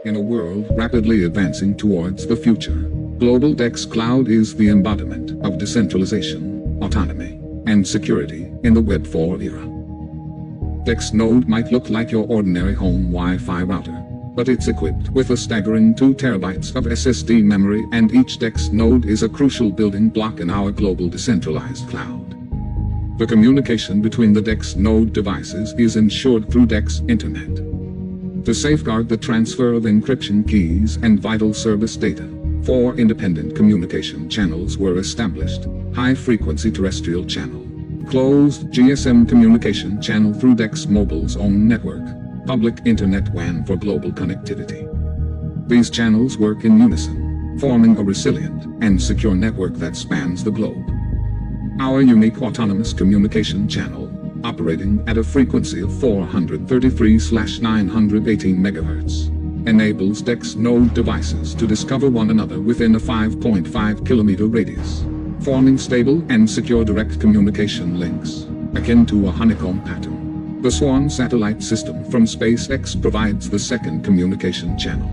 In a world rapidly advancing towards the future, Global Dex Cloud is the embodiment of decentralization, autonomy, and security in the Web 4 era. Dex node might look like your ordinary home Wi-Fi router, but it's equipped with a staggering 2 terabytes of SSD memory, and each Dex node is a crucial building block in our global decentralized cloud. The communication between the Dex node devices is ensured through Dex Internet. To safeguard the transfer of encryption keys and vital service data, 4 independent communication channels were established: high-frequency terrestrial channel, closed GSM communication channel through Dex Mobile's own network, public Internet WAN for global connectivity. These channels work in unison, forming a resilient and secure network that spans the globe. Our unique autonomous communication channel, operating at a frequency of 433/918 MHz, enables Dex node devices to discover one another within a 5.5-kilometer radius, forming stable and secure direct communication links, akin to a honeycomb pattern. The Swan satellite system from SpaceX provides the second communication channel.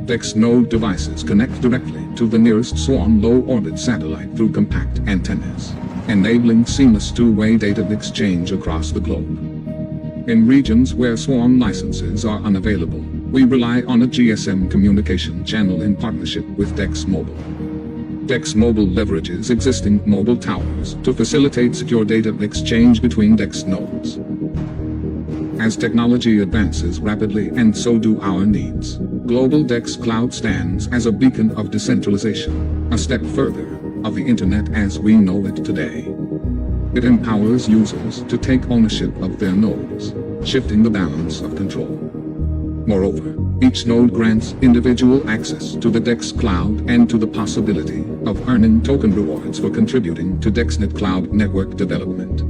Dex node devices connect directly to the nearest Swan low-orbit satellite through compact antennas, enabling seamless two-way data exchange across the globe. In regions where Swan licenses are unavailable, we rely on a GSM communication channel in partnership with Dex Mobile. Dex Mobile leverages existing mobile towers to facilitate secure data exchange between Dex nodes. As technology advances rapidly, and so do our needs, Global Dex Cloud stands as a beacon of decentralization, a step further of the Internet as we know it today. It empowers users to take ownership of their nodes, shifting the balance of control. Moreover, each node grants individual access to the Dex Cloud and to the possibility of earning token rewards for contributing to DexNet Cloud network development.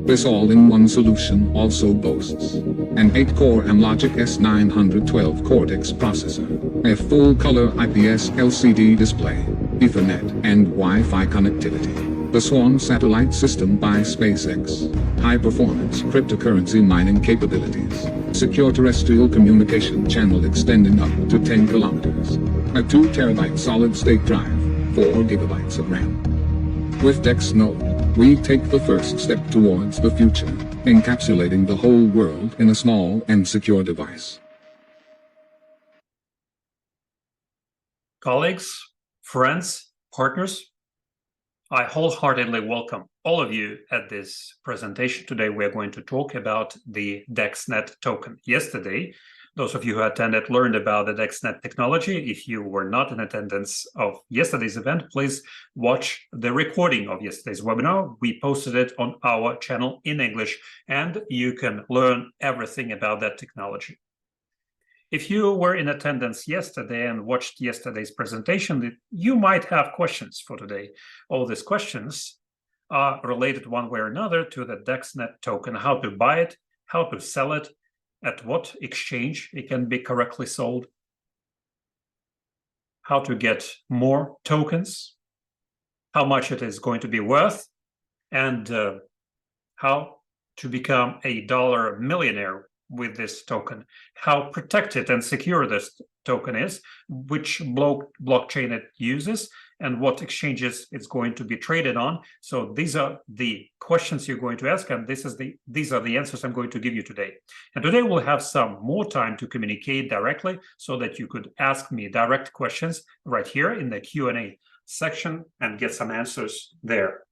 This all-in-one solution also boasts an 8-core Amlogic S912 Cortex processor, a full-color IPS LCD display, Ethernet and Wi-Fi connectivity, the Swan satellite system by SpaceX, high-performance cryptocurrency mining capabilities, secure terrestrial communication channel extending up to 10 kilometers, a 2 terabyte solid-state drive, 4 gigabytes of RAM. With Dex Node, we take the first step towards the future, encapsulating the whole world in a small and secure device. Colleagues, friends, partners, I wholeheartedly welcome all of you at this presentation. Today we are going to talk about the DexNet token. Yesterday, those of you who attended learned about the DexNet technology. If you were not in attendance of yesterday's event, please watch the recording of yesterday's webinar. We posted it on our channel in English, and you can learn everything about that technology. If you were in attendance yesterday and watched yesterday's presentation, you might have questions for today. All these questions are related one way or another to the DexNet token: how to buy it, how to sell it, at what exchange it can be correctly sold, how to get more tokens, how much it is going to be worth, and how to become a dollar millionaire with this token, how protected and secure this token is, which blockchain it uses, and what exchanges it's going to be traded on. So these are the questions you're going to ask, and these are the answers I'm going to give you today. And today we'll have some more time to communicate directly so that you could ask me direct questions right here in the Q&A section and get some answers there.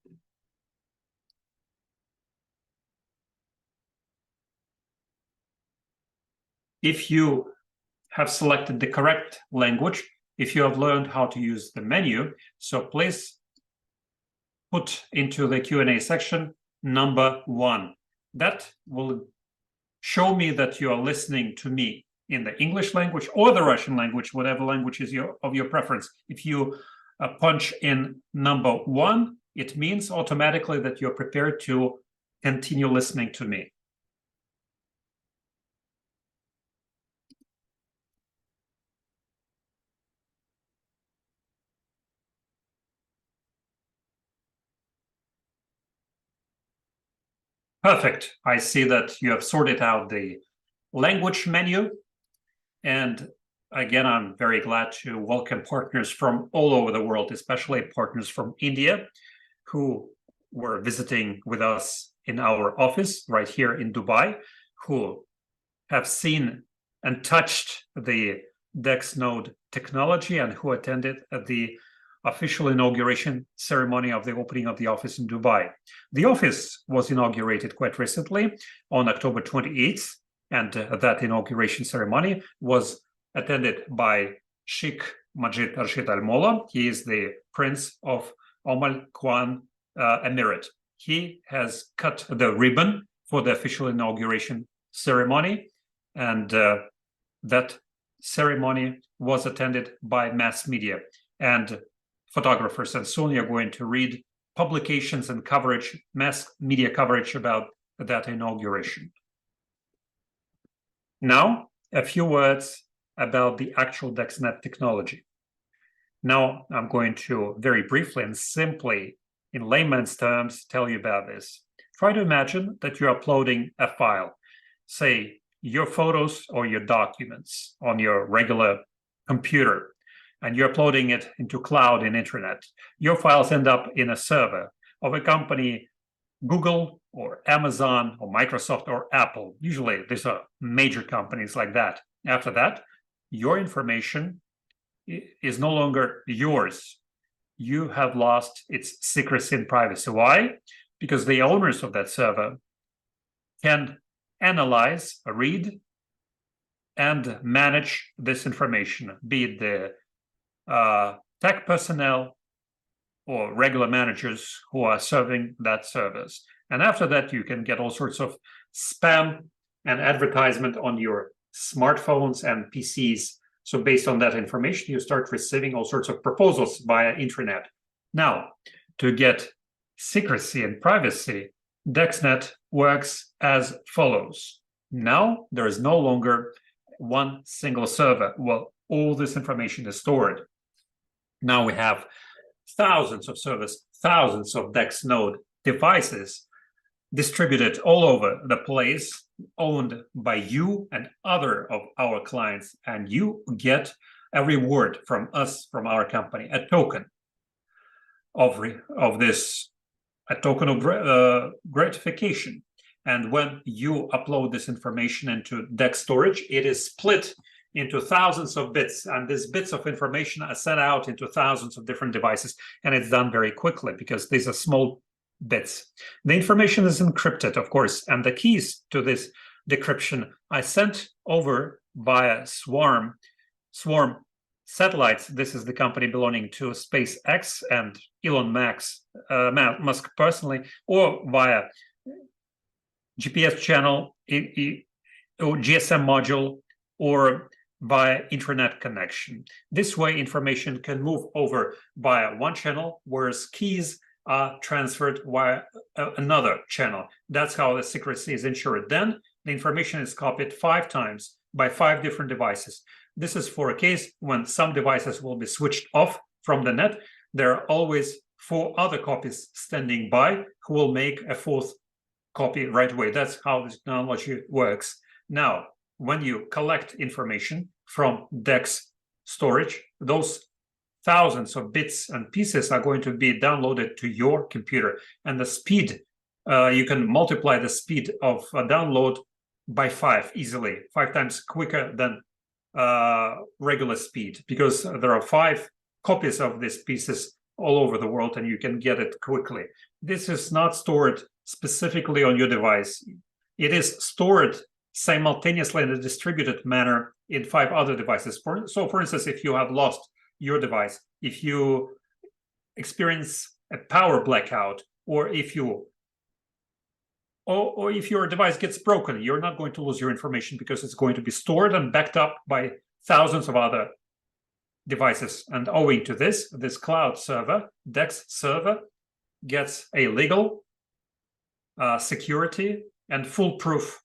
If you have selected the correct language, if you have learned how to use the menu, so please put into the Q&A section number 1. That will show me that you are listening to me in the English language or the Russian language, whatever language is of your preference. If you punch in number 1, it means automatically that you're prepared to continue listening to me. Perfect. I see that you have sorted out the language menu, and Again, I'm very glad to welcome partners from all over the world, especially partners from India who were visiting with us in our office right here in Dubai, who have seen and touched the DexNode technology and who attended the official inauguration ceremony of the opening of the office in Dubai. The office was inaugurated quite recently on October 28th, and that inauguration ceremony was attended by Sheikh Majid Rashid Al Molla. He is the Prince of Al Quwan Emirate. He has cut the ribbon for the official inauguration ceremony, and that ceremony was attended by mass media and photographers. And soon you're going to read publications and coverage, mass media coverage about that inauguration. Now, a few words about the actual DexNet technology. Now, I'm going to very briefly and simply, in layman's terms, tell you about this. Try to imagine that you're uploading a file, say your photos or your documents on your regular computer, and you're uploading it into cloud and internet. Your files end up in a server of a company, Google or Amazon or Microsoft or Apple. Usually these are major companies like that. After that, your information is no longer yours. You have lost its secrecy and privacy. Why? Because the owners of that server can analyze, read, and manage this information, be it the tech personnel or regular managers who are serving that service. And after that, you can get all sorts of spam and advertisement on your smartphones and PCs. So based on that information, you start receiving all sorts of proposals via internet. Now, to get secrecy and privacy, DexNet works as follows. Now, there is no longer one single server. Well, all this information is stored. Now we have thousands of servers, thousands of DexNode devices distributed all over the place, owned by you and other of our clients, and you get a reward from us, from our company, a token of this, a token of gratification. And when you upload this information into Dex storage, it is split into thousands of bits, and these bits of information are sent out into thousands of different devices, and it's done very quickly because these are small bits. The information is encrypted, of course, and the keys to this decryption are sent over via Swarm satellites. This is the company belonging to SpaceX and Elon Musk personally, or via GPS channel, or GSM module, or via internet connection. This way, information can move over via one channel, whereas keys are transferred via another channel. That's how the secrecy is ensured. Then the information is copied 5 times by 5 different devices. This is for a case when some devices will be switched off from the net. There are always 4 other copies standing by who will make a 4th copy right away. That's how this technology works. Now, when you collect information from Dex storage, those thousands of bits and pieces are going to be downloaded to your computer. And the speed, you can multiply the speed of download by 5 easily, 5 times quicker than regular speed, because there are 5 copies of these pieces all over the world and you can get it quickly. This is not stored specifically on your device. It is stored simultaneously in a distributed manner in 5 other devices. So for instance, if you have lost your device, if you experience a power blackout, or if your device gets broken, you're not going to lose your information because it's going to be stored and backed up by thousands of other devices. And owing to this cloud server, Dex server, gets a legal security and foolproof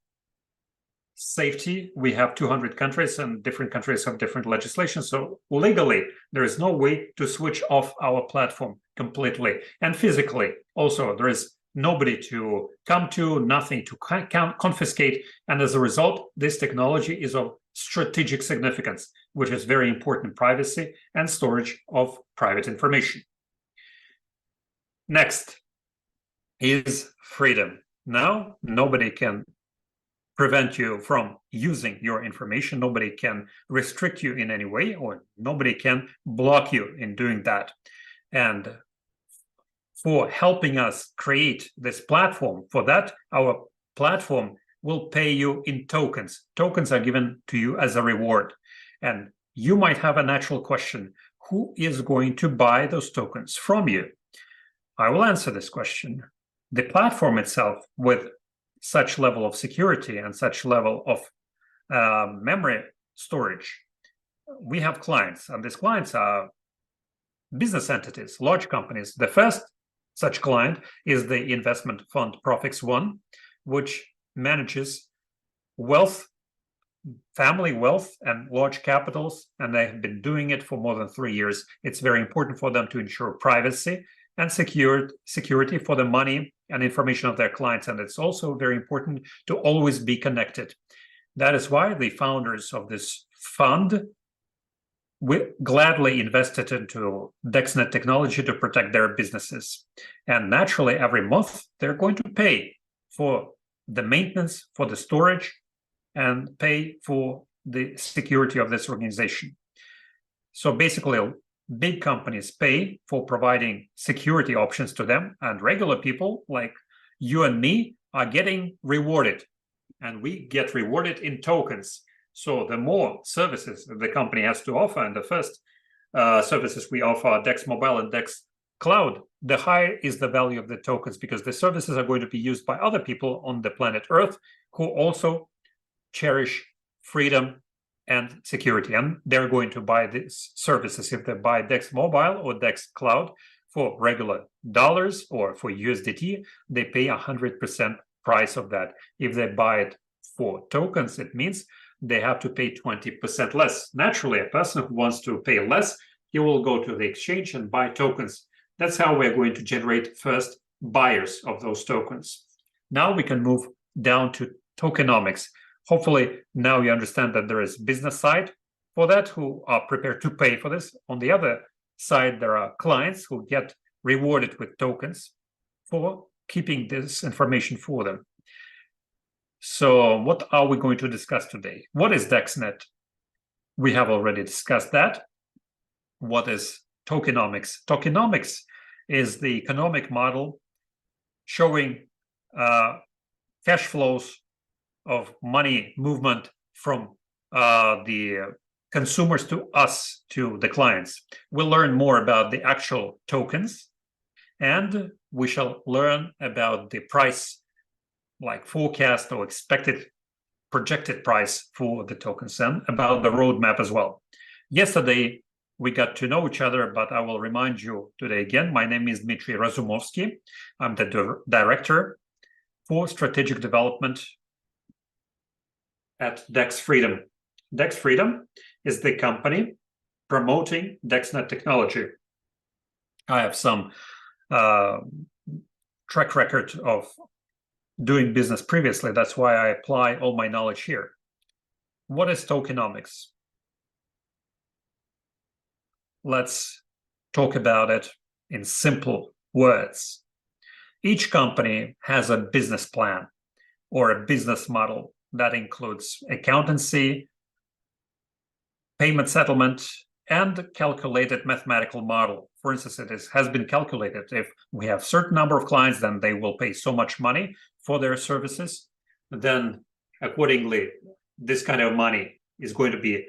safety. We have 200 countries and different countries have different legislation. So legally, there is no way to switch off our platform completely. And physically, also, there is nobody to come to, nothing to confiscate. And as a result, this technology is of strategic significance, which is very important: privacy and storage of private information. Next is freedom. Now, nobody can prevent you from using your information. Nobody can restrict you in any way, or nobody can block you in doing that. And for helping us create this platform, for that, our platform will pay you in tokens. Tokens are given to you as a reward. And you might have a natural question: who is going to buy those tokens from you? I will answer this question. The platform itself, with such level of security and such level of memory storage, we have clients, and these clients are business entities, large companies. The first such client is the investment fund Profix One, which manages wealth, family wealth, and large capitals, and they have been doing it for more than 3 years. It's very important for them to ensure privacy and security for the money and information of their clients. And it's also very important to always be connected. That is why the founders of this fund gladly invested into DexNet technology to protect their businesses. And naturally, every month, they're going to pay for the maintenance, for the storage, and pay for the security of this organization. So basically, big companies pay for providing security options to them, and regular people like you and me are getting rewarded, and we get rewarded in tokens. So the more services the company has to offer, and the first services we offer, Dex Mobile and Dex Cloud, the higher is the value of the tokens, because the services are going to be used by other people on the planet Earth who also cherish freedom and security, and they're going to buy these services. If they buy Dex Mobile or Dex Cloud for regular dollars or for USDT, they pay 100% price of that. If they buy it for tokens, it means they have to pay 20% less. Naturally, a person who wants to pay less, he will go to the exchange and buy tokens. That's how we're going to generate first buyers of those tokens. Now we can move down to tokenomics. Hopefully, now you understand that there is business side for that who are prepared to pay for this. On the other side, there are clients who get rewarded with tokens for keeping this information for them. So what are we going to discuss today? What is DexNet? We have already discussed that. What is tokenomics? Tokenomics is the economic model showing cash flows of money movement from the consumers to us, to the clients. We'll learn more about the actual tokens, and we shall learn about the price, like forecast or expected projected price for the tokens, and about the roadmap as well. Yesterday, we got to know each other, but I will remind you today again. My name is Dmitry Razumovsky. I'm the director for strategic development at DexFreedom. DexFreedom is the company promoting DexNet technology. I have some track record of doing business previously. That's why I apply all my knowledge here. What is tokenomics? Let's talk about it in simple words. Each company has a business plan or a business model that includes accountancy, payment settlement, and calculated mathematical model. For instance, it has been calculated. If we have a certain number of clients, then they will pay so much money for their services. Then accordingly, this kind of money is going to be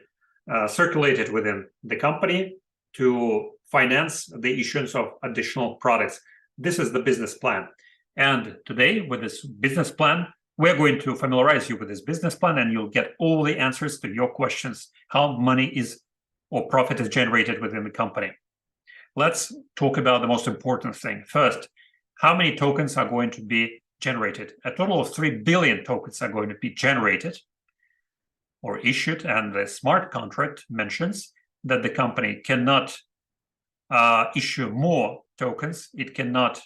circulated within the company to finance the issuance of additional products. This is the business plan. And today, with this business plan, we're going to familiarize you with this business plan, and you'll get all the answers to your questions, how money is or profit is generated within the company. Let's talk about the most important thing. First, how many tokens are going to be generated? A total of 3 billion tokens are going to be generated or issued, and the smart contract mentions that the company cannot issue more tokens. It cannot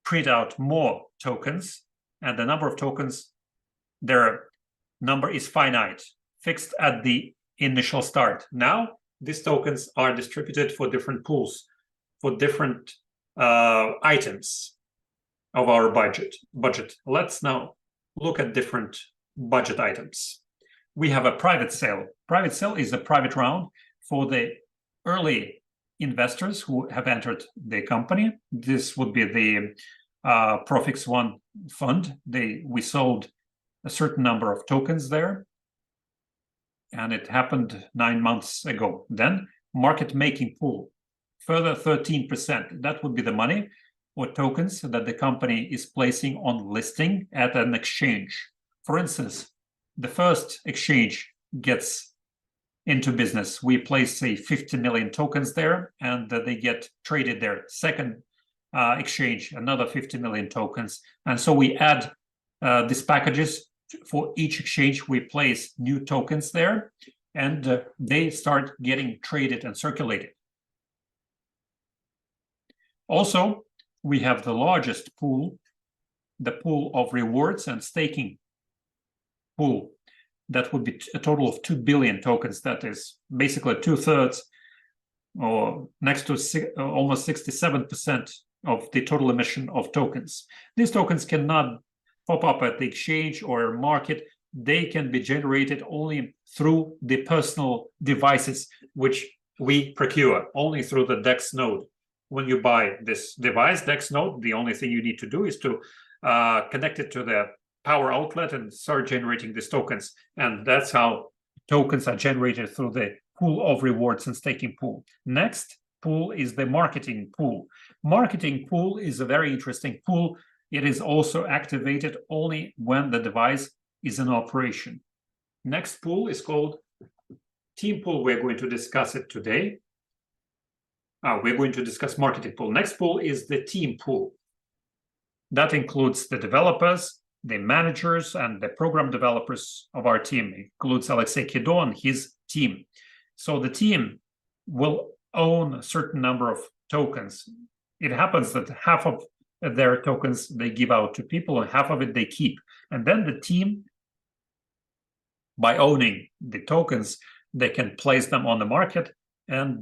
print out more tokens, and the number of tokens, their number is finite. fixed at the initial start. Now, these tokens are distributed for different pools, for different items of our budget. Let's now look at different budget items. We have a private sale. Private sale is a private round for the early investors who have entered the company. This would be the Profix One fund. We sold a certain number of tokens there, and it happened 9 months ago. Then market making pool, further 13%. That would be the money or tokens that the company is placing on listing at an exchange. For instance, the first exchange gets into business. We place, say, 50 million tokens there, and they get traded there. Second exchange, another 50 million tokens. And so we add these packages. For each exchange, we place new tokens there, and they start getting traded and circulated. Also, we have the largest pool, the pool of rewards and staking pool. That would be a total of 2 billion tokens. That is basically 2/3 or next to almost 67% of the total emission of tokens. These tokens cannot pop up at the exchange or market. They can be generated only through the personal devices, which we procure only through the DEX node. When you buy this device, DEX node, the only thing you need to do is to connect it to the power outlet and start generating these tokens. And that's how tokens are generated through the pool of rewards and staking pool. Next pool is the marketing pool. Marketing pool is a very interesting pool. It is also activated only when the device is in operation. Next pool is called team pool. We're going to discuss it today. We're going to discuss marketing pool. Next pool is the team pool. That includes the developers, the managers, and the program developers of our team. It includes Alexei Kido and his team. So the team will own a certain number of tokens. It happens that half of their tokens they give out to people and half of it they keep. And then the team, by owning the tokens, they can place them on the market and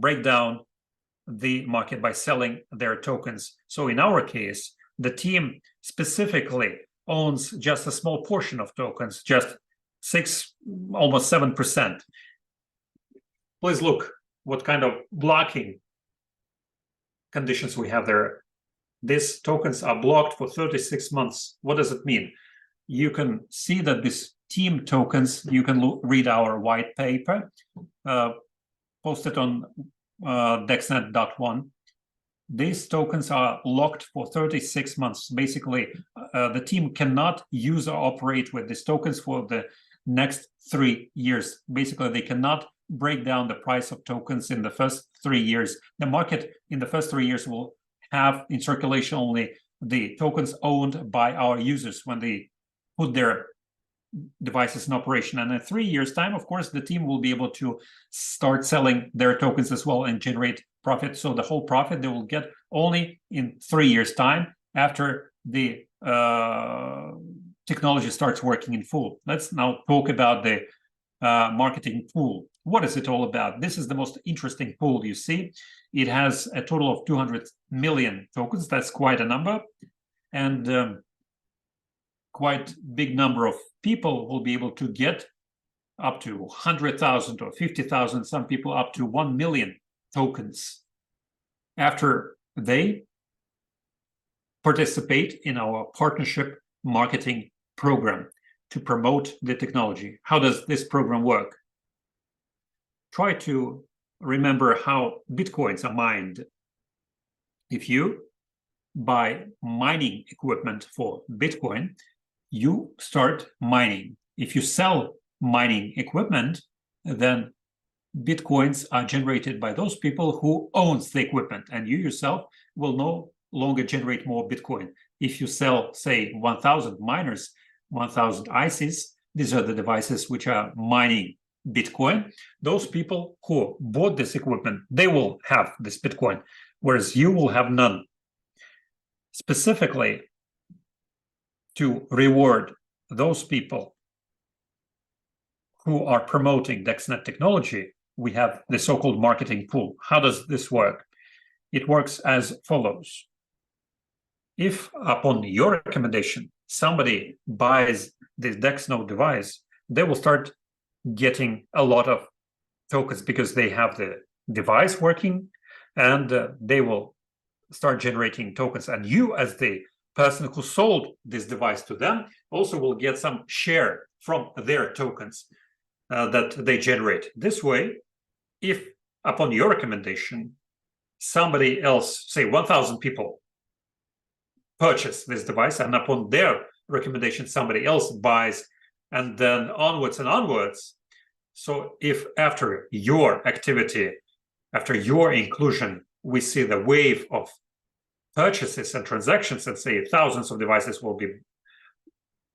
break down the market by selling their tokens. So in our case, the team specifically owns just a small portion of tokens, just almost 7%. Please look what kind of blocking conditions we have there. These tokens are blocked for 36 months. What does it mean? You can see that these team tokens, you can read our white paper, posted on dexnet.one. These tokens are locked for 36 months. Basically, the team cannot use or operate with these tokens for the next 3 years. Basically, they cannot break down the price of tokens in the first 3 years. The market in the first 3 years will have in circulation only the tokens owned by our users when they put their devices in operation. And in 3 years' time, of course, the team will be able to start selling their tokens as well and generate profit. So the whole profit they will get only in 3 years' time after the technology starts working in full. Let's now talk about the marketing pool. What is it all about? This is the most interesting pool you see. It has a total of 200 million tokens. That's quite a number. And quite big number of people will be able to get up to 100,000 or 50,000, some people up to 1 million tokens after they participate in our partnership marketing program to promote the technology. How does this program work? Try to remember how Bitcoins are mined. If you buy mining equipment for Bitcoin, you start mining. If you sell mining equipment, then Bitcoins are generated by those people who owns the equipment, and you yourself will no longer generate more Bitcoin. If you sell, say, 1,000 miners, 1,000 ICs, these are the devices which are mining Bitcoin. Those people who bought this equipment, they will have this Bitcoin, whereas you will have none. Specifically, to reward those people who are promoting DexNet technology, we have the so-called marketing pool. How does this work? It works as follows. If upon your recommendation, somebody buys this DexNode device, they will start getting a lot of tokens because they have the device working, and they will start generating tokens. And you, as the person who sold this device to them, also will get some share from their tokens that they generate. This way, if upon your recommendation, somebody else, say 1,000 people, purchase this device, and upon their recommendation, somebody else buys, and then onwards and onwards. So if after your activity, after your inclusion, we see the wave of purchases and transactions, and say thousands of devices will be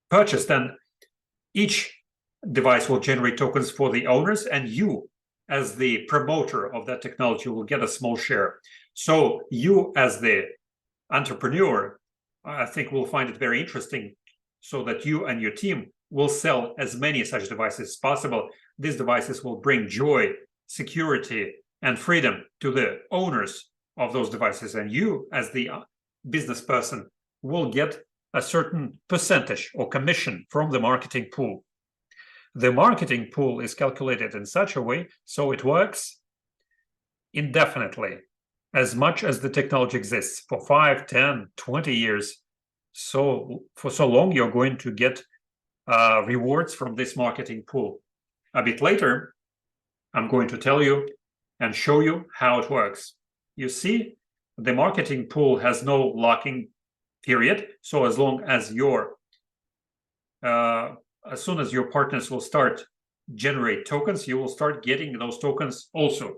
purchased, then each device will generate tokens for the owners, and you, as the promoter of that technology, will get a small share. So you, as the entrepreneur, I think will find it very interesting, so that you and your team will sell as many such devices as possible. These devices will bring joy, security, and freedom to the owners of those devices, and you, as the business person, will get a certain percentage or commission from the marketing pool. The marketing pool is calculated in such a way so it works indefinitely, as much as the technology exists, for 5, 10, 20 years. So for so long, you're going to get rewards from this marketing pool. A bit later, I'm going to tell you and show you how it works. You see, the marketing pool has no locking period. So as long as as soon as your partners will start generate tokens, you will start getting those tokens also.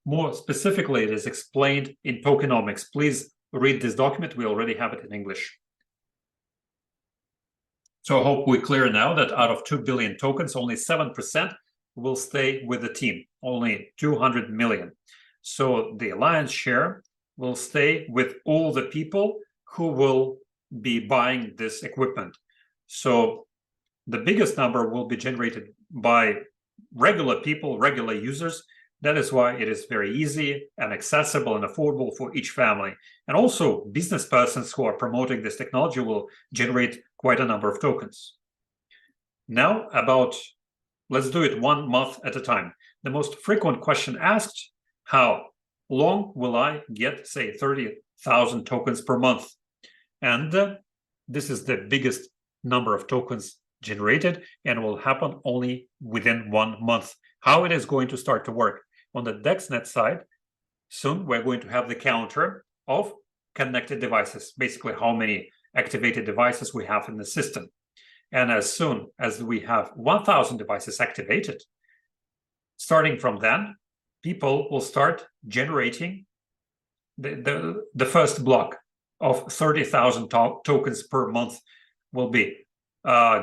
More specifically, it is explained in tokenomics. Please read this document. We already have it in English. So I hope we're clear now that out of 2 billion tokens, only 7% will stay with the team, only 200 million. So the lion's share will stay with all the people who will be buying this equipment. So the biggest number will be generated by regular people, regular users. That is why it is very easy and accessible and affordable for each family. And also business persons who are promoting this technology will generate quite a number of tokens. Now let's do it 1 month at a time. The most frequent question asked, how long will I get, say, 30,000 tokens per month? And this is the biggest number of tokens generated, and will happen only within 1 month. How it is going to start to work? On the DexNet side, soon we're going to have the counter of connected devices, basically how many activated devices we have in the system. And as soon as we have 1,000 devices activated, starting from then, people will start generating the first block of 30,000 tokens per month will be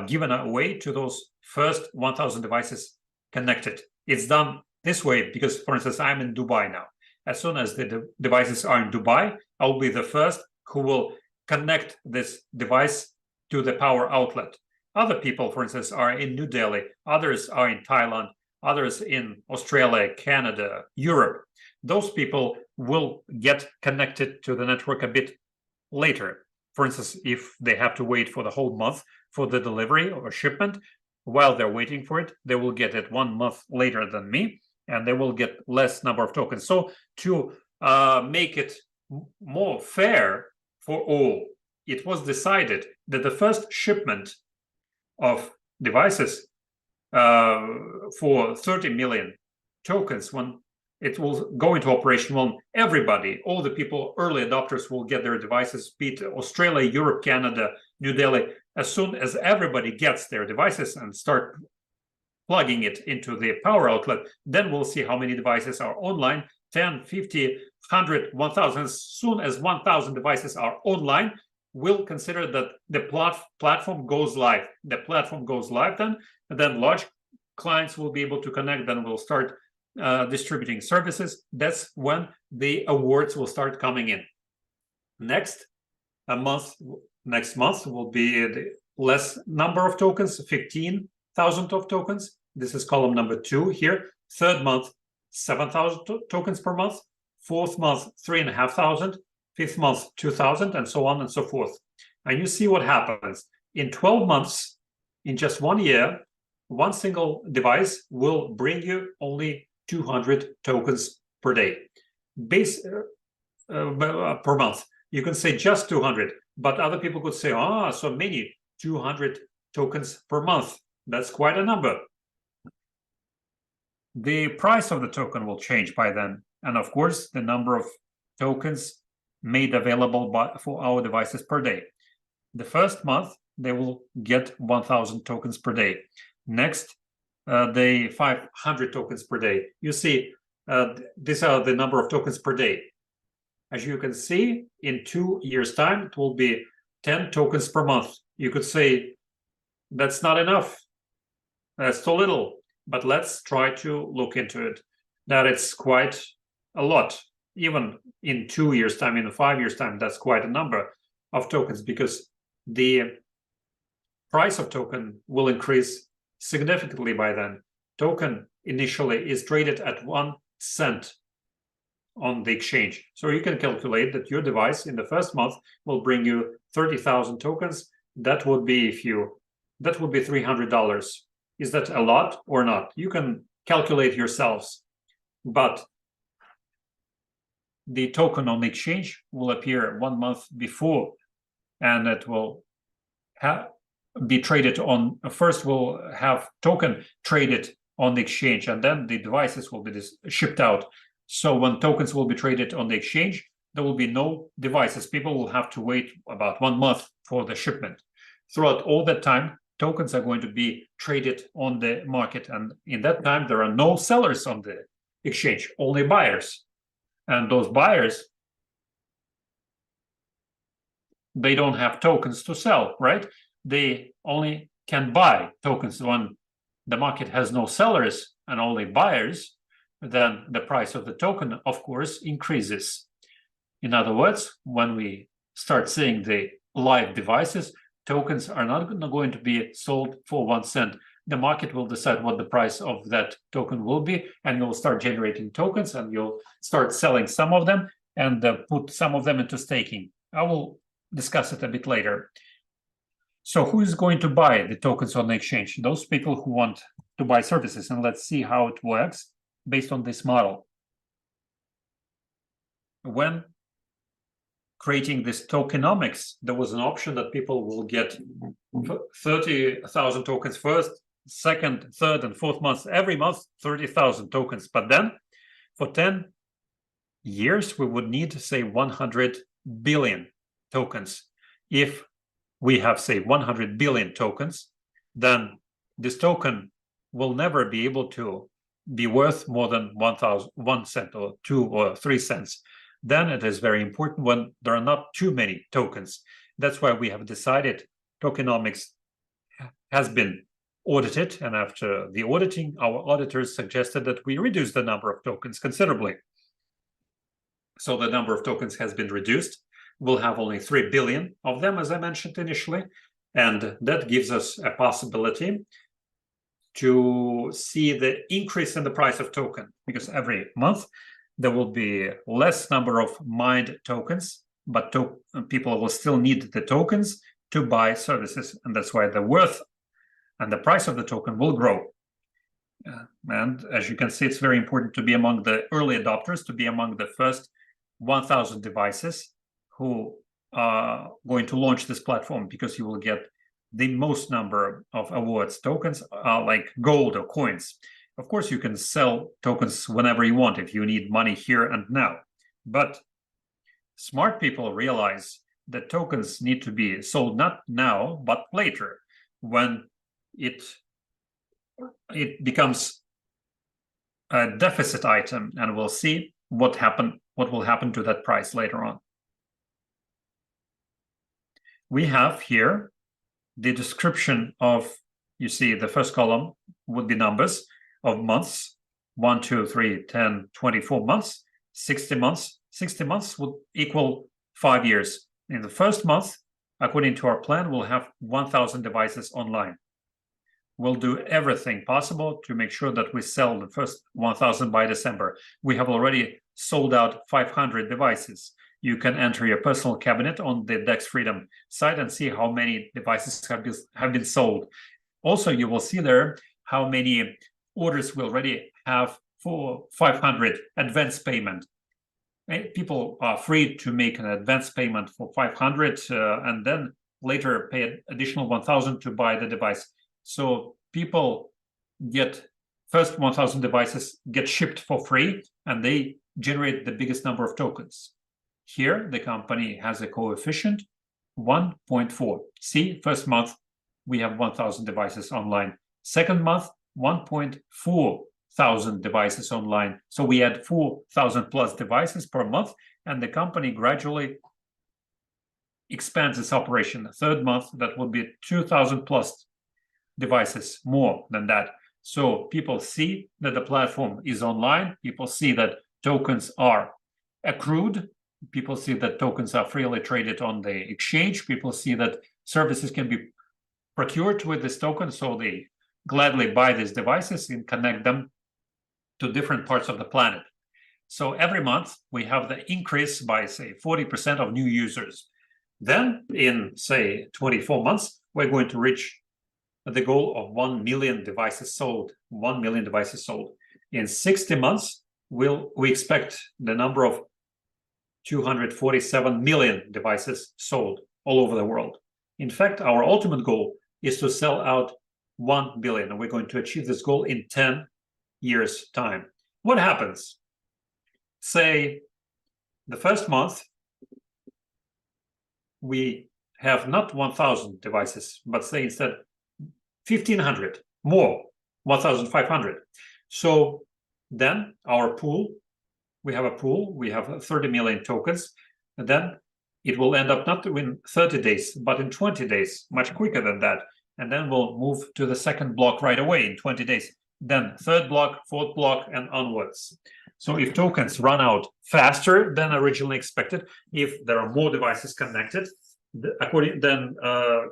given away to those first 1,000 devices connected. It's done this way because, for instance, I'm in Dubai now. As soon as the devices are in Dubai, I'll be the first who will connect this device to the power outlet. Other people, for instance, are in New Delhi. Others are in Thailand. Others in Australia, Canada, Europe. Those people will get connected to the network a bit later. For instance, if they have to wait for the whole month for the delivery or shipment, while they're waiting for it, they will get it 1 month later than me, and they will get less number of tokens. So to make it more fair for all, it was decided that the first shipment of devices for 30 million tokens, when it will go into operation, when everybody, all the people, early adopters will get their devices, be it Australia, Europe, Canada, New Delhi. As soon as everybody gets their devices and start plugging it into the power outlet, then we'll see how many devices are online, 10, 50, 100, 1,000. As soon as 1,000 devices are online, we'll consider that the platform goes live. The platform goes live then, and then large clients will be able to connect, then we'll start distributing services. That's when the awards will start coming in. Next month will be the less number of tokens, 15,000 of tokens. This is column number 2 here. Third month, 7,000 tokens per month. Fourth month, 3,500. Fifth month, 2,000, and so on and so forth. And you see what happens. In 12 months, in just 1 year, one single device will bring you only 200 tokens per day. Per month. You can say just 200, but other people could say, so many, 200 tokens per month. That's quite a number. The price of the token will change by then. And of course, the number of tokens made available for our devices per day. The first month, they will get 1,000 tokens per day. Next, they 500 tokens per day. You see, these are the number of tokens per day. As you can see, in 2 years' time, it will be 10 tokens per month. You could say, that's not enough. That's too little. But let's try to look into it. That it's quite a lot. Even in 2 years' time, in 5 years' time, that's quite a number of tokens, because the price of token will increase significantly by then. Token initially is traded at 1 cent on the exchange. So you can calculate that your device in the first month will bring you 30,000 tokens. That would be $300. Is that a lot or not? You can calculate yourselves. But the token on the exchange will appear 1 month before, and it will be traded on. First, we'll have token traded on the exchange, and then the devices will be shipped out. So when tokens will be traded on the exchange, there will be no devices. People will have to wait about 1 month for the shipment. Throughout all that time, tokens are going to be traded on the market, and in that time, there are no sellers on the exchange, only buyers. And those buyers, they don't have tokens to sell, right? They only can buy tokens. When the market has no sellers and only buyers, then the price of the token, of course, increases. In other words, when we start seeing the live devices, tokens are not going to be sold for 1 cent. The market will decide what the price of that token will be, and you'll start generating tokens, and you'll start selling some of them and put some of them into staking. I will discuss it a bit later. So who is going to buy the tokens on the exchange? Those people who want to buy services. And let's see how it works based on this model. When creating this tokenomics, there was an option that people will get 30,000 tokens first, second, third, and fourth month. Every month, 30,000 tokens. But then for 10 years, we would need, say, 100 billion tokens. If we have, say, 100 billion tokens, then this token will never be able to be worth more than 1 cent or 2 or 3 cents. Then it is very important when there are not too many tokens. That's why we have decided tokenomics has been audited, and after the auditing, our auditors suggested that we reduce the number of tokens considerably. So the number of tokens has been reduced. We'll have only 3 billion of them, as I mentioned initially, and that gives us a possibility to see the increase in the price of token, because every month there will be less number of mined tokens, but people will still need the tokens to buy services, and that's why the worth and the price of the token will grow. And as you can see, it's very important to be among the early adopters, to be among the first 1,000 devices who are going to launch this platform, because you will get the most number of awards. Tokens are like gold or coins. Of course, you can sell tokens whenever you want if you need money here and now. But smart people realize that tokens need to be sold not now, but later, when it becomes a deficit item, and we'll see what will happen to that price later on. We have here the description of, you see, the first column would be numbers of months, 1, 2, 3, 10, 24 months, 60 months. 60 months would equal 5 years. In the first month, according to our plan, we'll have 1,000 devices online. will do everything possible to make sure that we sell the first 1,000 by December. We have already sold out 500 devices. You can enter your personal cabinet on the dexfreedom site and see how many devices have been sold. Also, you will see there how many orders we already have for 500 advance payment. People are free to make an advance payment for 500 and then later pay an additional 1,000 to buy the device. So people get first 1,000 devices get shipped for free, and they generate the biggest number of tokens. Here, the company has a coefficient 1.4. See, first month, we have 1,000 devices online. Second month, 1.4 thousand devices online. So we add 4,000 plus devices per month, and the company gradually expands its operation. The third month, that will be 2,000 plus devices, more than that. So people see that the platform is online. People see that tokens are accrued. People see that tokens are freely traded on the exchange. People see that services can be procured with this token, so they gladly buy these devices and connect them to different parts of the planet. So every month we have the increase by, say, 40% of new users. Then in, say, 24 months, we're going to reach the goal of 1 million devices sold. 1 million devices sold. In 60 months, we expect the number of 247 million devices sold all over the world. In fact, our ultimate goal is to sell out 1 billion, and we're going to achieve this goal in 10 years' time. What happens? Say the first month, we have not 1,000 devices, but say instead 1,500 more, 1,500. So then our pool, we have a pool, we have 30 million tokens, and then it will end up not in 30 days, but in 20 days, much quicker than that. And then we'll move to the second block right away in 20 days. Then third block, fourth block, and onwards. So if tokens run out faster than originally expected, if there are more devices connected,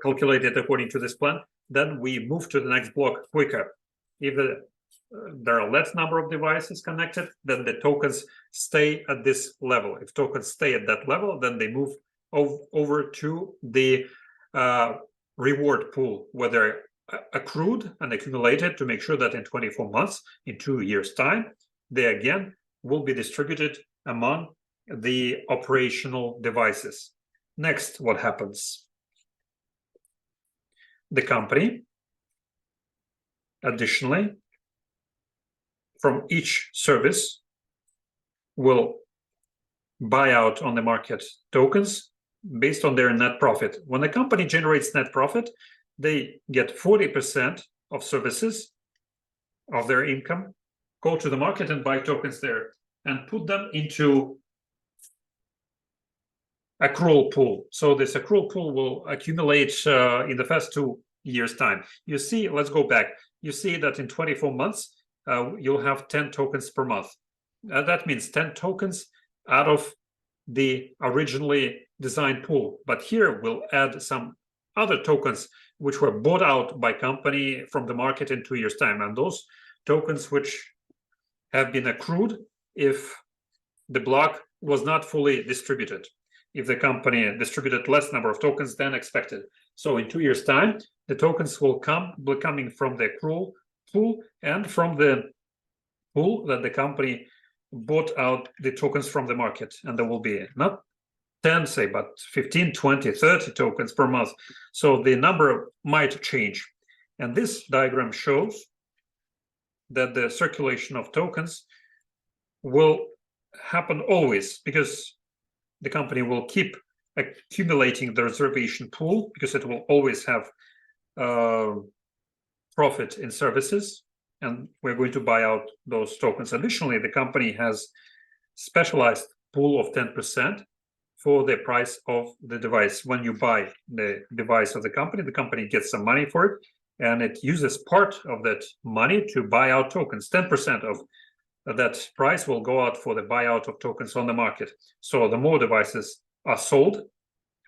calculated according to this plan, then we move to the next block quicker. If there are less number of devices connected, then the tokens stay at this level. If tokens stay at that level, then they move over to the reward pool, where they're accrued and accumulated to make sure that in 24 months, in 2 years' time, they again will be distributed among the operational devices. Next, what happens? The company, additionally, from each service, will buy out on the market tokens based on their net profit. When a company generates net profit, they get 40% of services of their income, go to the market and buy tokens there and put them into accrual pool. So this accrual pool will accumulate in the first 2 years' time. You see, let's go back. You see that in 24 months, you'll have 10 tokens per month. That means 10 tokens out of the originally designed pool. But here we'll add some other tokens which were bought out by company from the market in 2 years' time. And those tokens which have been accrued if the block was not fully distributed, if the company distributed less number of tokens than expected. So in 2 years' time, the tokens will be coming from the accrual pool and from the pool that the company bought out the tokens from the market. And there will be not 10, say, but 15, 20, 30 tokens per month. So the number might change. And this diagram shows that the circulation of tokens will happen always, because the company will keep accumulating the reservation pool, because it will always have profit in services, and we're going to buy out those tokens. Additionally, the company has specialized pool of 10% for the price of the device. When you buy the device of the company gets some money for it, and it uses part of that money to buy out tokens. 10% of that price will go out for the buyout of tokens on the market. So the more devices are sold,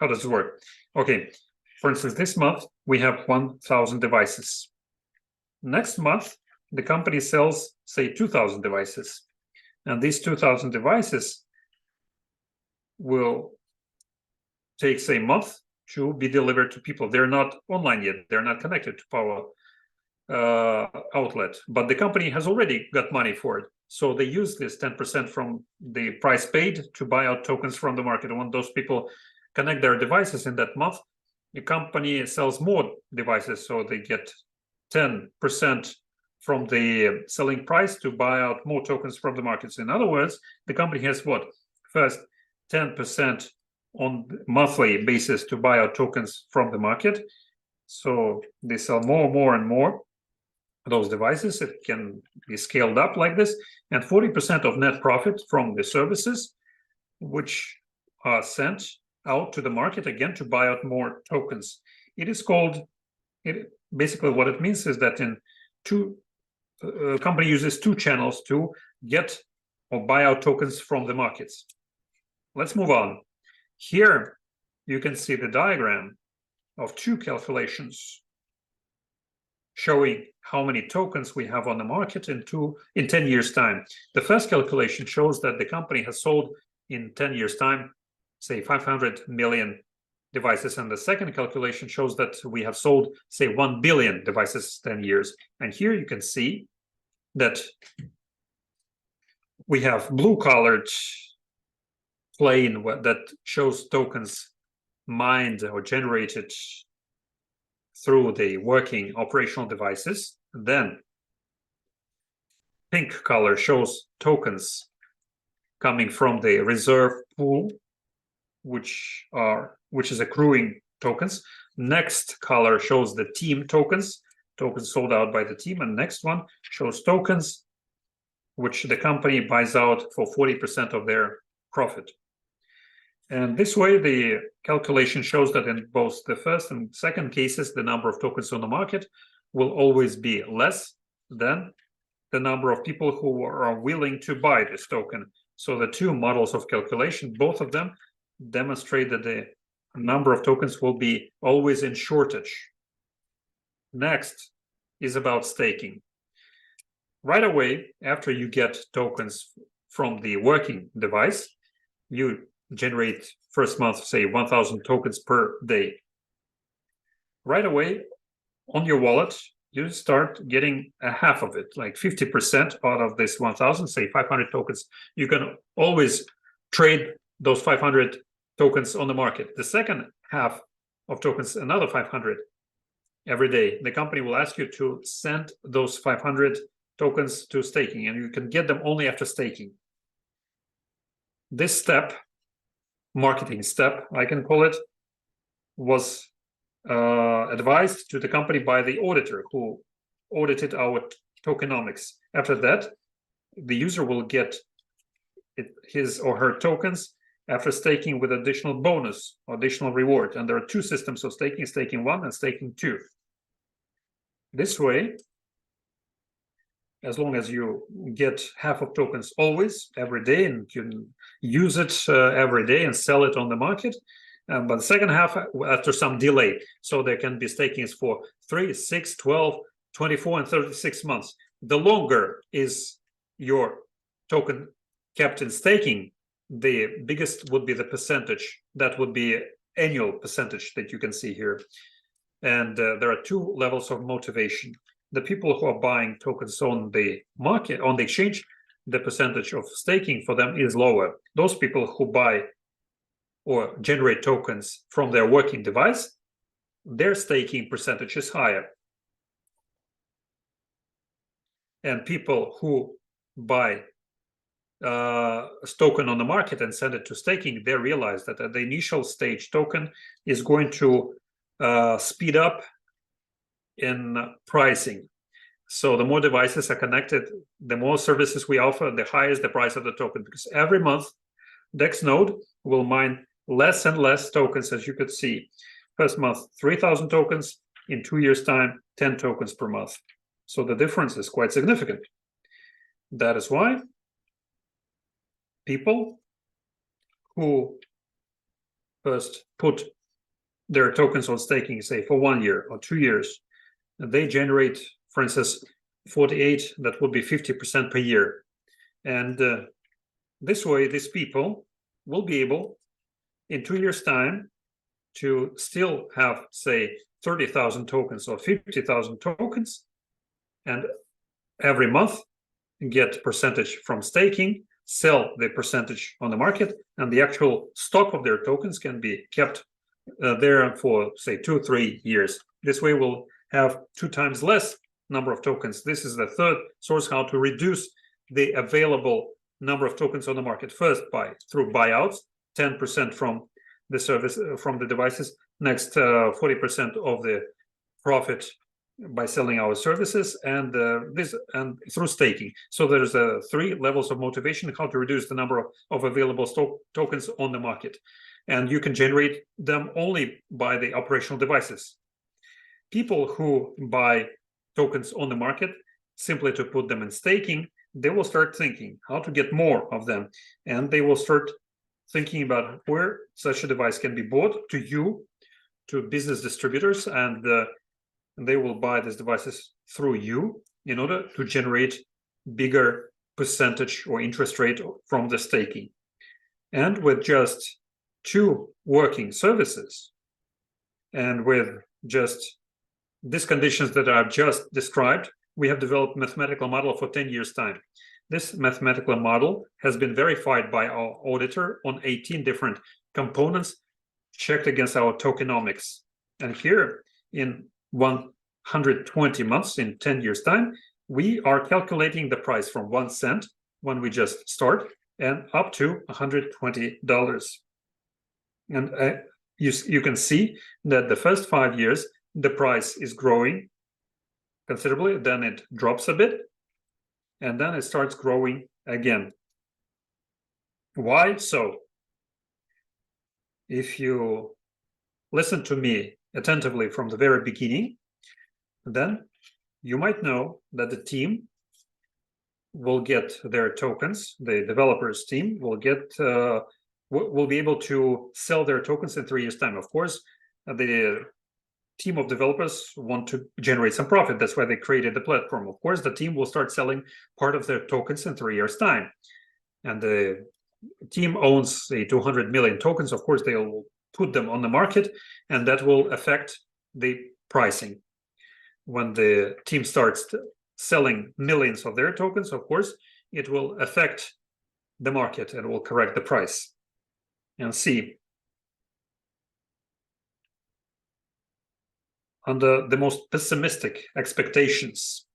how does it work? Okay, for instance, this month we have 1,000 devices. Next month, the company sells, say, 2,000 devices. And these 2,000 devices will take, say, a month to be delivered to people. They're not online yet. They're not connected to power outlet, but the company has already got money for it. So they use this 10% from the price paid to buy out tokens from the market. And when those people connect their devices in that month, the company sells more devices, so they get 10% from the selling price to buy out more tokens from the markets. In other words, the company has what? First, 10% on monthly basis to buy out tokens from the market. So they sell more and more those devices. It can be scaled up like this, and 40% of net profit from the services, which are sent out to the market again to buy out more tokens. It is called, basically what it means is that in company uses two channels to get or buy out tokens from the markets. Let's move on. Here you can see the diagram of two calculations showing how many tokens we have on the market in 10 years' time. The first calculation shows that the company has sold in 10 years' time, say 500 million devices, and the second calculation shows that we have sold, say, 1 billion devices 10 years. And here you can see that we have blue-colored plane that shows tokens mined or generated through the working operational devices. Then pink color shows tokens coming from the reserve pool, which is accruing tokens. Next color shows the team tokens sold out by the team, and next one shows tokens which the company buys out for 40% of their profit. And this way, the calculation shows that in both the first and second cases, the number of tokens on the market will always be less than the number of people who are willing to buy this token. So the two models of calculation, both of them demonstrate that the number of tokens will be always in shortage. Next is about staking. Right away, after you get tokens from the working device, you generate first month, say, 1,000 tokens per day. Right away, on your wallet, you start getting a half of it, like 50% out of this 1,000, say 500 tokens. You can always trade those 500 tokens on the market. The second half of tokens, another 500 every day. The company will ask you to send those 500 tokens to staking, and you can get them only after staking. This step, marketing step, I can call it, was advised to the company by the auditor who audited our tokenomics. After that, the user will get his or her tokens after staking with additional bonus or additional reward. And there are two systems of staking, staking 1 and staking 2. This way, as long as you get half of tokens always, every day, and you can use it every day and sell it on the market. But the second half, after some delay, so there can be stakings for 3, 6, 12, 24, and 36 months. The longer is your token kept in staking, the biggest would be the percentage. That would be annual percentage that you can see here. And there are two levels of motivation. The people who are buying tokens on the market, on the exchange, the percentage of staking for them is lower. Those people who buy or generate tokens from their working device, their staking percentage is higher. And people who buy a token on the market and send it to staking, they realize that at the initial stage, token is going to speed up in pricing. So the more devices are connected, the more services we offer, the higher is the price of the token, because every month DexNode will mine less and less tokens, as you could see. First month, 3,000 tokens. In 2 years' time, 10 tokens per month. So the difference is quite significant. That is why people who first put their tokens on staking, say for 1 year or 2 years, they generate for instance, 48, that would be 50% per year. And this way, these people will be able, in 2 years' time, to still have, say, 30,000 tokens or 50,000 tokens, and every month get percentage from staking, sell the percentage on the market, and the actual stock of their tokens can be kept there for, say, 2-3 years. This way we'll have 2 times less number of tokens. This is the third source, how to reduce the available number of tokens on the market. First, through buyouts, 10% from the service, from the devices. Next, 40% of the profit by selling our services, and through staking. So there's 3 levels of motivation, how to reduce the number of available tokens on the market. And you can generate them only by the operational devices. People who buy tokens on the market simply to put them in staking, they will start thinking how to get more of them. And they will start thinking about where such a device can be bought to you, to business distributors, and they will buy these devices through you in order to generate bigger percentage or interest rate from the staking. And with just 2 working services, and with just these conditions that I've just described, we have developed a mathematical model for 10 years' time. This mathematical model has been verified by our auditor on 18 different components, checked against our tokenomics. And here, in 120 months, in 10 years' time, we are calculating the price from 1 cent when we just start and up to $120. And you can see that the first 5 years, the price is growing considerably, then it drops a bit, and then it starts growing again. Why so? If you listen to me attentively from the very beginning, then you might know that the team will get their tokens, the developers team will be able to sell their tokens in 3 years' time. Of course, the team of developers want to generate some profit. That's why they created the platform. Of course, the team will start selling part of their tokens in 3 years' time. And the team owns the 200 million tokens. Of course, they will put them on the market, and that will affect the pricing. When the team starts selling millions of their tokens, of course, it will affect the market and will correct the price. And see, under the most pessimistic expectations,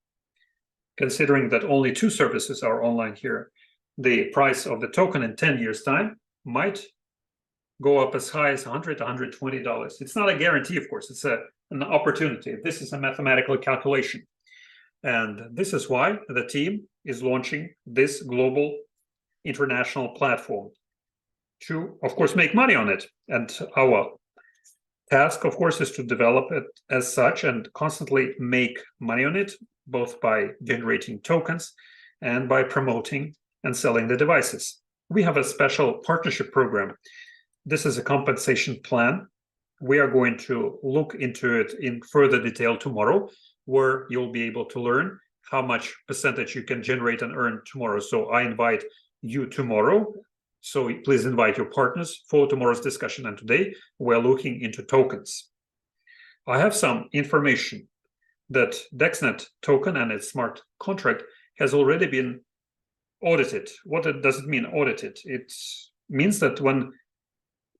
considering that only 2 services are online here, the price of the token in 10 years' time might go up as high as $100, $120. It's not a guarantee, of course, it's an opportunity. This is a mathematical calculation. And this is why the team is launching this global international platform to, of course, make money on it. And our task, of course, is to develop it as such and constantly make money on it, both by generating tokens and by promoting and selling the devices. We have a special partnership program. This is a compensation plan. We are going to look into it in further detail tomorrow, where you'll be able to learn how much percentage you can generate and earn tomorrow. So I invite you tomorrow. So please invite your partners for tomorrow's discussion. And today we're looking into tokens. I have some information that DexNet token and its smart contract has already been audited. What does it mean, audited? It means that when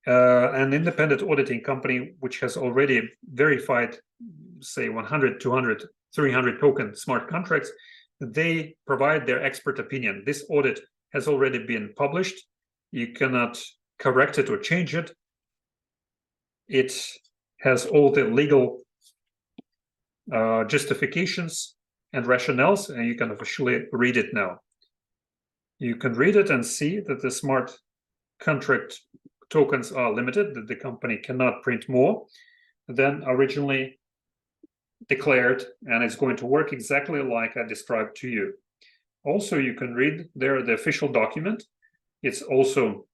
an independent auditing company, which has already verified, say, 100, 200, 300 token smart contracts, they provide their expert opinion. This audit has already been published. You cannot correct it or change it. It has all the legal justifications and rationales, and you can officially read it now. You can read it and see that the smart contract tokens are limited, that the company cannot print more than originally declared, and it's going to work exactly like I described to you. Also, you can read there the official document. It's also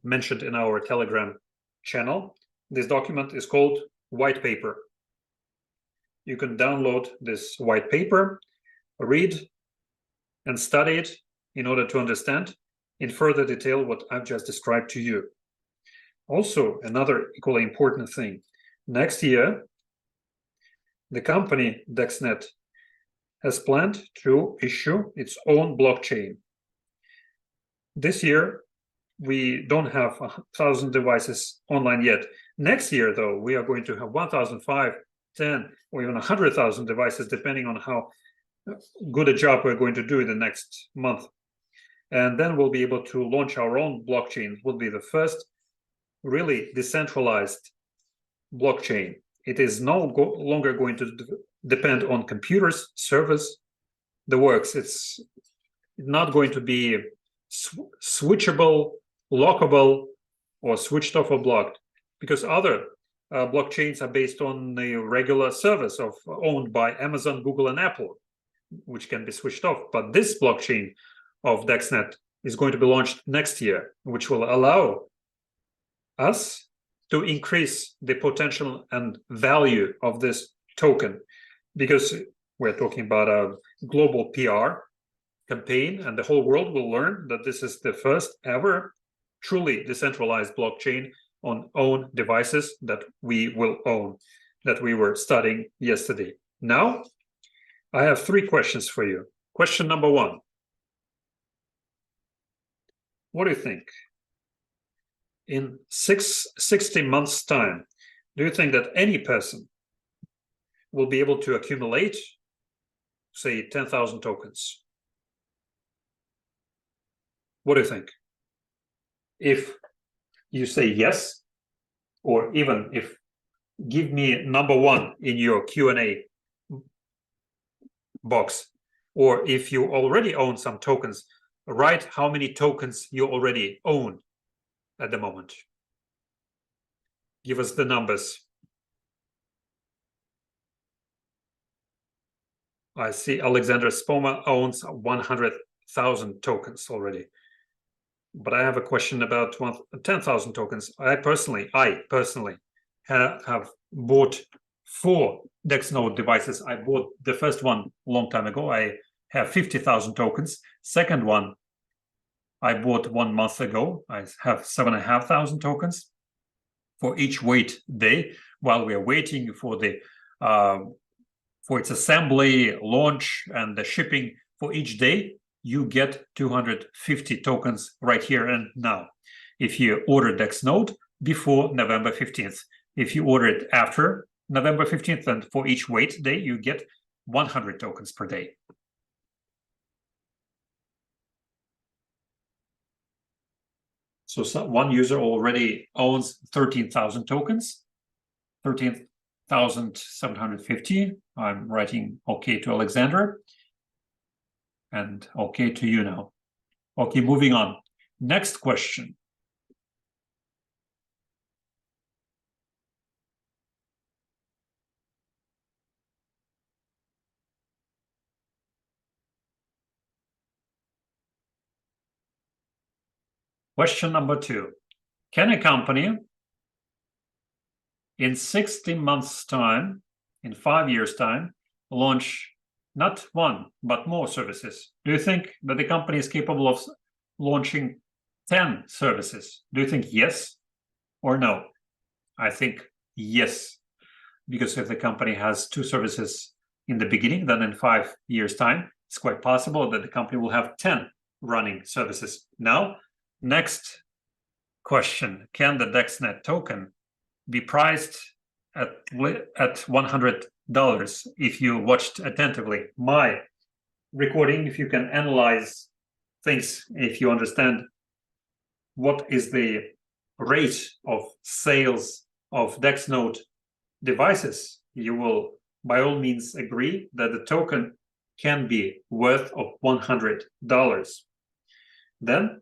mentioned in our Telegram channel. This document is called white paper. you can download this white paper, read and study it in order to understand in further detail what I've just described to you. Also, another equally important thing, next year, the company DexNet has planned to issue its own blockchain. This year, we don't have 1,000 devices online yet. Next year, though, we are going to have 1,005, 10, or even 100,000 devices, depending on how good a job we're going to do in the next month. And then we'll be able to launch our own blockchain. It will be the first really decentralized blockchain. It is no longer going to depend on computers, servers, the works. It's not going to be switchable, lockable, or switched off or blocked, because other blockchains are based on the regular servers owned by Amazon, Google, and Apple, which can be switched off. But this blockchain of DexNet is going to be launched next year, which will allow us to increase the potential and value of this token, because we're talking about a global PR campaign, and the whole world will learn that this is the first ever truly decentralized blockchain on own devices that we will own, that we were studying yesterday. Now, I have 3 questions for you. Question number 1. What do you think? In 60 months' time, do you think that any person will be able to accumulate, say, 10,000 tokens? What do you think? If you say yes, or even if give me number 1 in your Q&A box, or if you already own some tokens, write how many tokens you already own at the moment. Give us the numbers. I see Alexander Spoma owns 100,000 tokens already. But I have a question about 10,000 tokens. I personally have bought 4 DexNode devices. I bought the first one a long time ago. I have 50,000 tokens. Second one, I bought 1 month ago. I have 7,500 tokens for each wait day. While we are waiting for the for its assembly, launch, and the shipping for each day, you get 250 tokens right here and now. If you order DexNode before November 15th, if you order it after November 15th, and for each wait day, you get 100 tokens per day. So one user already owns 13,000 tokens, 13,750. I'm writing OK to Alexander. And OK to you now. OK, moving on. Next question. Question number 2. Can a company in 60 months' time, in 5 years' time, launch not 1, but more services? Do you think that the company is capable of launching 10 services? Do you think yes or no? I think yes, because if the company has 2 services in the beginning, then in 5 years' time, it's quite possible that the company will have 10 running services. Now, next question, can the DexNet token be priced at $100? If you watched attentively my recording, if you can analyze things, if you understand what is the rate of sales of DexNode devices, you will by all means agree that the token can be worth of $100. Then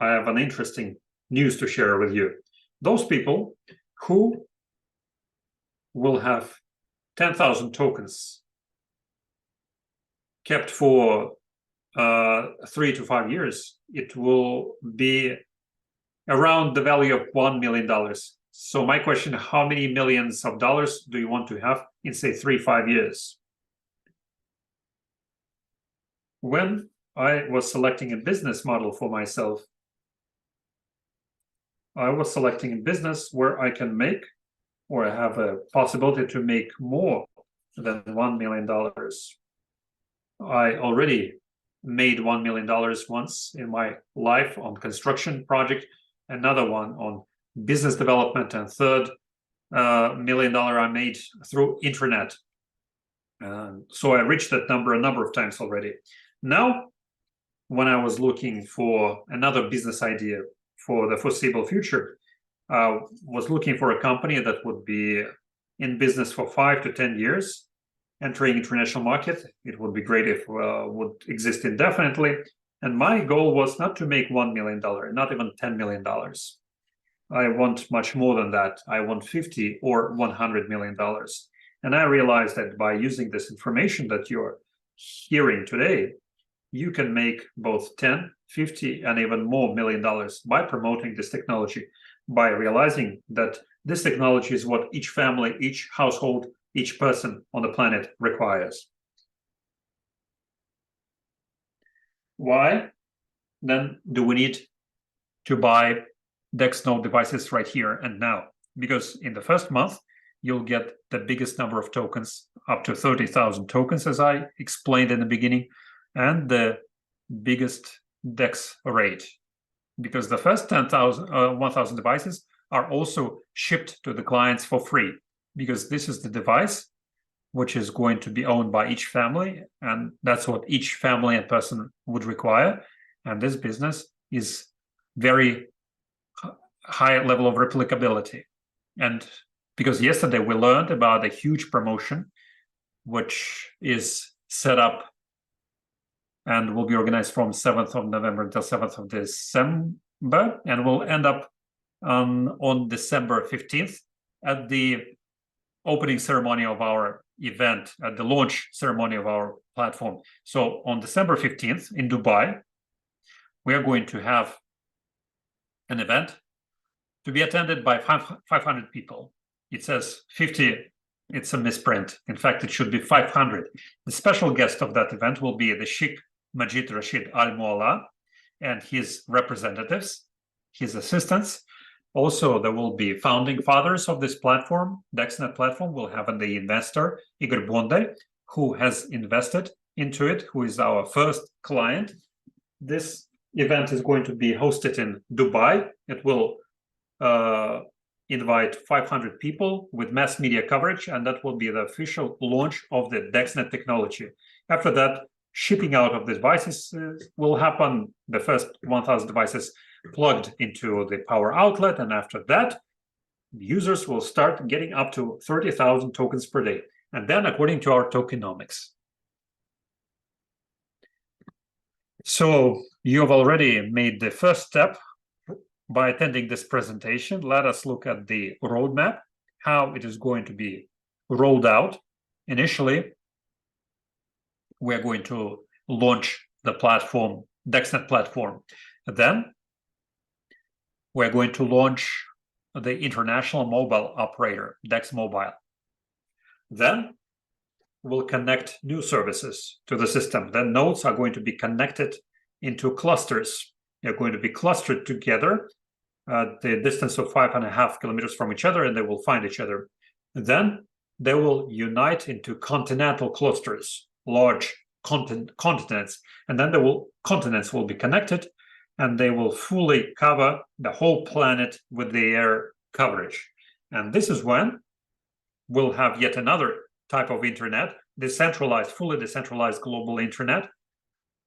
I have an interesting news to share with you. Those people who will have 10,000 tokens kept for 3 to 5 years, it will be around the value of $1 million. So my question, how many millions of dollars do you want to have in, say, 3-5 years? When I was selecting a business model for myself, I was selecting a business where I can make, or I have a possibility to make more than $1 million. I already made $1 million once in my life on construction project, another one on business development, and third $1 million I made through internet. So I reached that number a number of times already. Now, when I was looking for another business idea for the foreseeable future, I was looking for a company that would be in business for 5 to 10 years, entering international market. It would be great if would exist indefinitely. And my goal was not to make $1 million, not even $10 million. I want much more than that. I want 50 or $100 million. And I realized that by using this information that you're hearing today, you can make both 10, 50, and even more $1 million by promoting this technology, by realizing that this technology is what each family, each household, each person on the planet requires. Why then do we need to buy DexNode devices right here and now? Because in the first month, you'll get the biggest number of tokens, up to 30,000 tokens, as I explained in the beginning, and the biggest DEX rate, because the first 1,000 devices are also shipped to the clients for free, because this is the device which is going to be owned by each family, and that's what each family and person would require. And this business is very high level of replicability. And because yesterday we learned about a huge promotion which is set up and will be organized from 7th of November until 7th of December, and will end up on December 15th at the opening ceremony of our event, at the launch ceremony of our platform. So on December 15th in Dubai, we are going to have an event to be attended by 500 people. It says 50, it's a misprint. In fact, it should be 500. The special guest of that event will be the Sheikh Majid Rashid Al Mualla and his representatives, his assistants. Also, there will be founding fathers of this platform, DexNet platform. We'll have the investor, Igor Bonde, who has invested into it, who is our first client. This event is going to be hosted in Dubai. It will invite 500 people with mass media coverage, and that will be the official launch of the DexNet technology. After that, shipping out of the devices will happen, the first 1,000 devices plugged into the power outlet, and after that, users will start getting up to 30,000 tokens per day. And then, according to our tokenomics. So you have already made the first step by attending this presentation. Let us look at the roadmap, how it is going to be rolled out. Initially, we're going to launch the platform, DexNet platform. Then we're going to launch the international mobile operator, Dex Mobile. Then we'll connect new services to the system. Then nodes are going to be connected into clusters. They're going to be clustered together at the distance of 5.5 kilometers from each other, and they will find each other. Then they will unite into continental clusters, large continents, and then continents will be connected, and they will fully cover the whole planet with the air coverage. And this is when we'll have yet another type of internet, decentralized, fully decentralized global internet.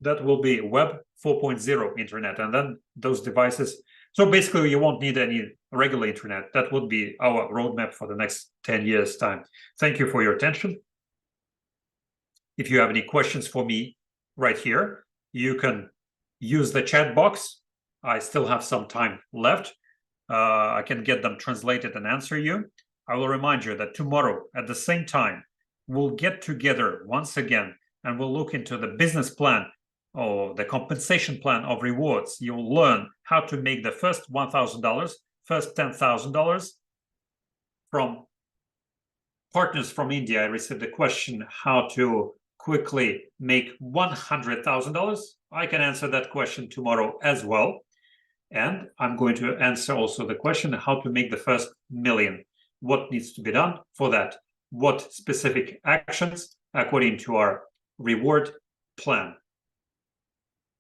That will be Web 4.0 internet. And then those devices, so basically you won't need any regular internet. That would be our roadmap for the next 10 years time. Thank you for your attention. If you have any questions for me right here, you can use the chat box. I still have some time left. I can get them translated and answer you. I will remind you that tomorrow at the same time, we'll get together once again and we'll look into the business plan or the compensation plan of rewards. You'll learn how to make the first $1,000, first $10,000 from partners from India, I received a question how to quickly make $100,000. I can answer that question tomorrow as well. And I'm going to answer also the question how to make the first million. What needs to be done for that? What specific actions according to our reward plan?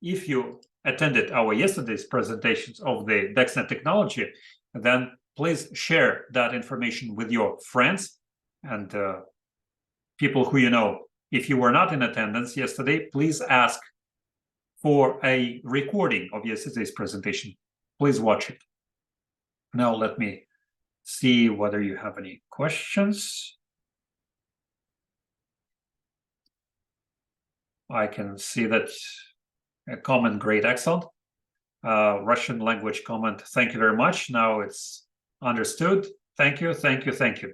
If you attended our yesterday's presentations of the DexNet technology, then please share that information with your friends and people who you know. If you were not in attendance yesterday, please ask for a recording of yesterday's presentation. Please watch it. Now let me see whether you have any questions. I can see that a comment, great, excellent. Russian language comment, thank you very much. Now it's understood. Thank you, thank you, thank you.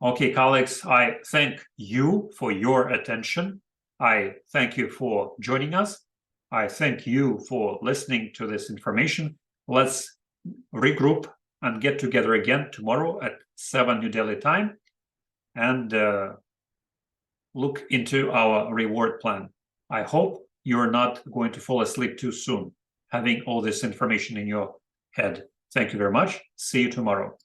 Okay, colleagues, I thank you for your attention. I thank you for joining us. I thank you for listening to this information. Let's regroup and get together again tomorrow at 7 New Delhi time and look into our reward plan. I hope you're not going to fall asleep too soon, having all this information in your head. Thank you very much. See you tomorrow.